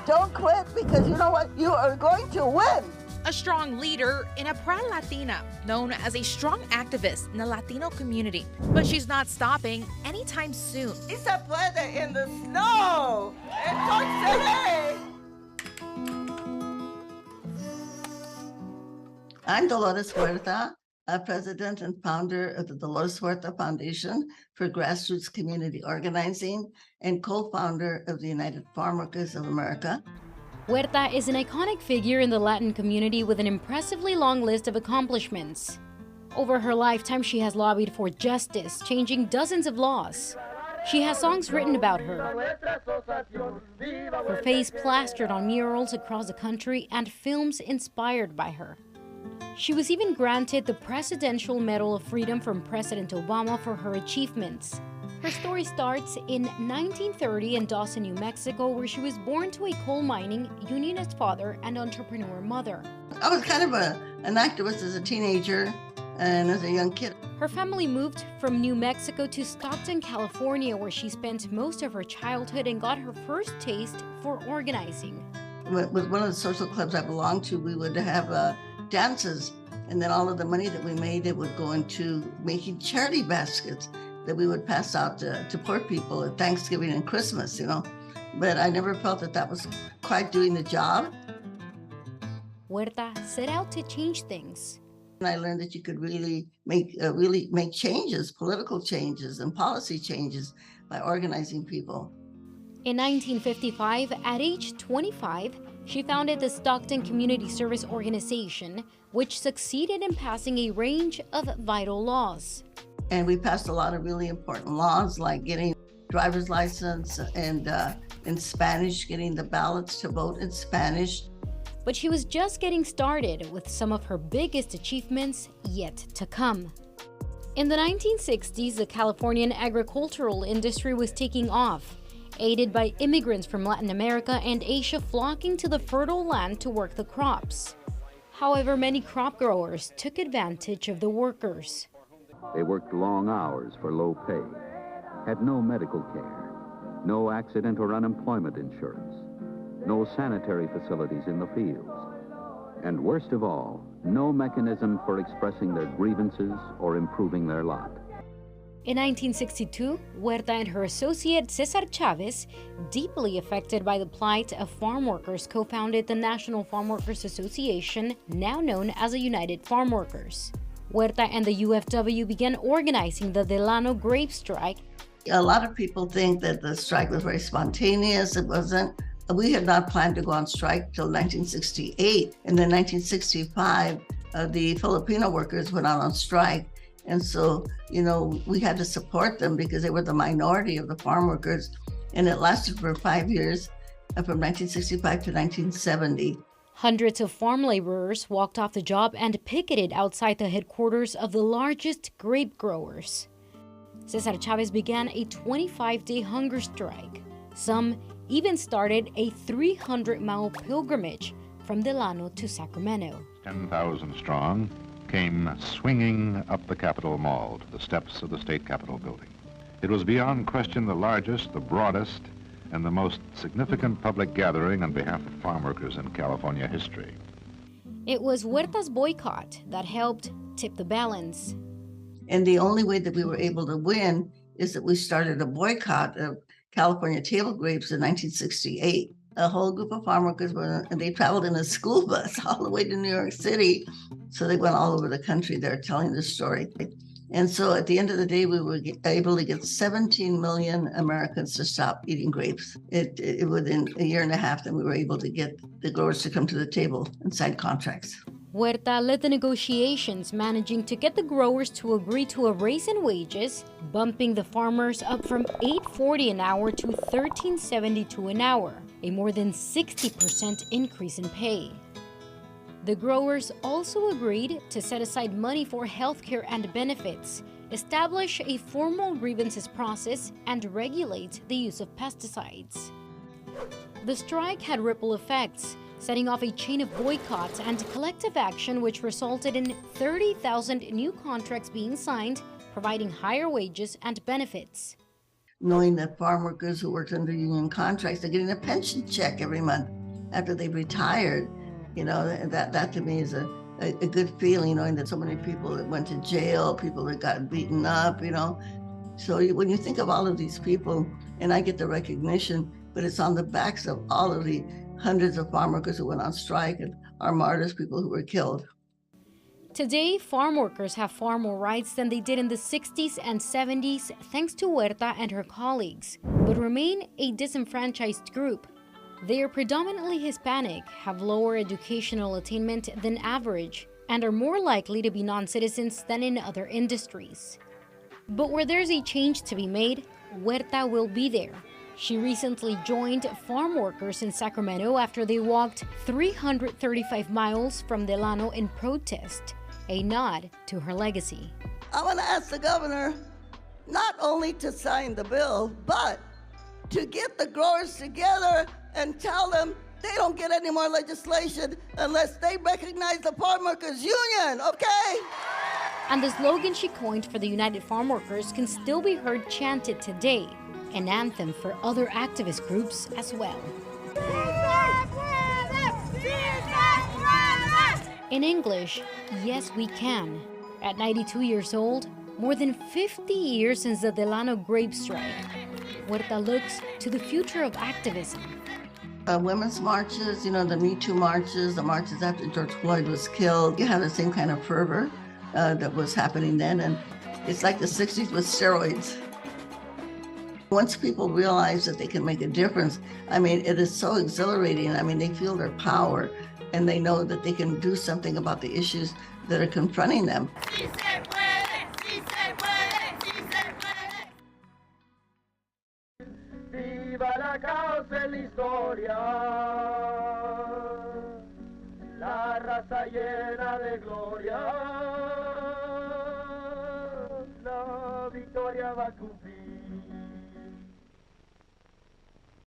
Don't quit, because you know what? You are going to win. A strong leader and a proud Latina, known as a strong activist in the Latino community. But she's not stopping anytime soon. Y se puede in the snow. Entonces, I'm Dolores Huerta, president and founder of the Dolores Huerta Foundation for Grassroots Community Organizing and co-founder of the United Farm Workers of America. Huerta is an iconic figure in the Latin community with an impressively long list of accomplishments. Over her lifetime, she has lobbied for justice, changing dozens of laws. She has songs written about her, her face plastered on murals across the country, and films inspired by her. She was even granted the Presidential Medal of Freedom from President Obama for her achievements. Her story starts in 1930 in Dawson, New Mexico, where she was born to a coal mining, unionist father and entrepreneur mother. I was kind of an activist as a teenager and as a young kid. Her family moved from New Mexico to Stockton, California, where she spent most of her childhood and got her first taste for organizing. With one of the social clubs I belonged to, we would have dances, and then all of the money that we made, it would go into making charity baskets that we would pass out to poor people at Thanksgiving and Christmas, you know. But I never felt that that was quite doing the job. Huerta set out to change things. And I learned that you could really make changes, political changes and policy changes by organizing people. In 1955, at age 25, she founded the Stockton Community Service Organization, which succeeded in passing a range of vital laws. And we passed a lot of really important laws, like getting driver's license and in Spanish, getting the ballots to vote in Spanish. But she was just getting started, with some of her biggest achievements yet to come. In the 1960s, the Californian agricultural industry was taking off, aided by immigrants from Latin America and Asia flocking to the fertile land to work the crops. However, many crop growers took advantage of the workers. They worked long hours for low pay, had no medical care, no accident or unemployment insurance, no sanitary facilities in the fields, and worst of all, no mechanism for expressing their grievances or improving their lot. In 1962, Huerta and her associate Cesar Chavez, deeply affected by the plight of farm workers, co-founded the National Farm Workers Association, now known as the United Farm Workers. Huerta and the UFW began organizing the Delano grape strike. A lot of people think that the strike was very spontaneous. It wasn't. We had not planned to go on strike till 1968. And then 1965, the Filipino workers went out on strike. And so, you know, we had to support them because they were the minority of the farm workers. And it lasted for 5 years, from 1965 to 1970. Hundreds of farm laborers walked off the job and picketed outside the headquarters of the largest grape growers. Cesar Chavez began a 25-day hunger strike. Some even started a 300-mile pilgrimage from Delano to Sacramento. 10,000 strong came swinging up the Capitol Mall to the steps of the state Capitol building. It was beyond question the largest, the broadest, and the most significant public gathering on behalf of farm workers in California history. It was Huerta's boycott that helped tip the balance. And the only way that we were able to win is that we started a boycott of California table grapes in 1968. A whole group of farm workers and they traveled in a school bus all the way to New York City. So they went all over the country there telling this story. And so at the end of the day, we were able to get 17 million Americans to stop eating grapes. It within a year and a half, then we were able to get the growers to come to the table and sign contracts. Huerta led the negotiations, managing to get the growers to agree to a raise in wages, bumping the farmers up from $8.40 an hour to $13.72 an hour, a more than 60% increase in pay. The growers also agreed to set aside money for health care and benefits, establish a formal grievances process, and regulate the use of pesticides. The strike had ripple effects, setting off a chain of boycotts and collective action which resulted in 30,000 new contracts being signed, providing higher wages and benefits. Knowing that farm workers who worked under union contracts are getting a pension check every month. after they retired. You know, that to me is a good feeling, knowing that so many people that went to jail, people that got beaten up, you know. So when you think of all of these people, and I get the recognition, but it's on the backs of all of the hundreds of farm workers who went on strike and our martyrs, people who were killed. Today, farm workers have far more rights than they did in the 60s and 70s thanks to Huerta and her colleagues, but remain a disenfranchised group. They are predominantly Hispanic, have lower educational attainment than average, and are more likely to be non-citizens than in other industries. But where there's a change to be made, Huerta will be there. She recently joined farm workers in Sacramento after they walked 335 miles from Delano in protest, a nod to her legacy. I want to ask the governor not only to sign the bill, but to get the growers together and tell them they don't get any more legislation unless they recognize the farm workers union, okay? And the slogan she coined for the United Farm Workers can still be heard chanted today, an anthem for other activist groups as well. In English, yes we can. At 92 years old, more than 50 years since the Delano grape strike, Huerta looks to the future of activism. Women's marches, you know, the Me Too marches, the marches after George Floyd was killed, you have the same kind of fervor that was happening then, and it's like the 60s with steroids. Once people realize that they can make a difference, I mean, it is so exhilarating. I mean, they feel their power and they know that they can do something about the issues that are confronting them. Viva la causa en la historia, la raza llena de gloria, la victoria va a cumplir.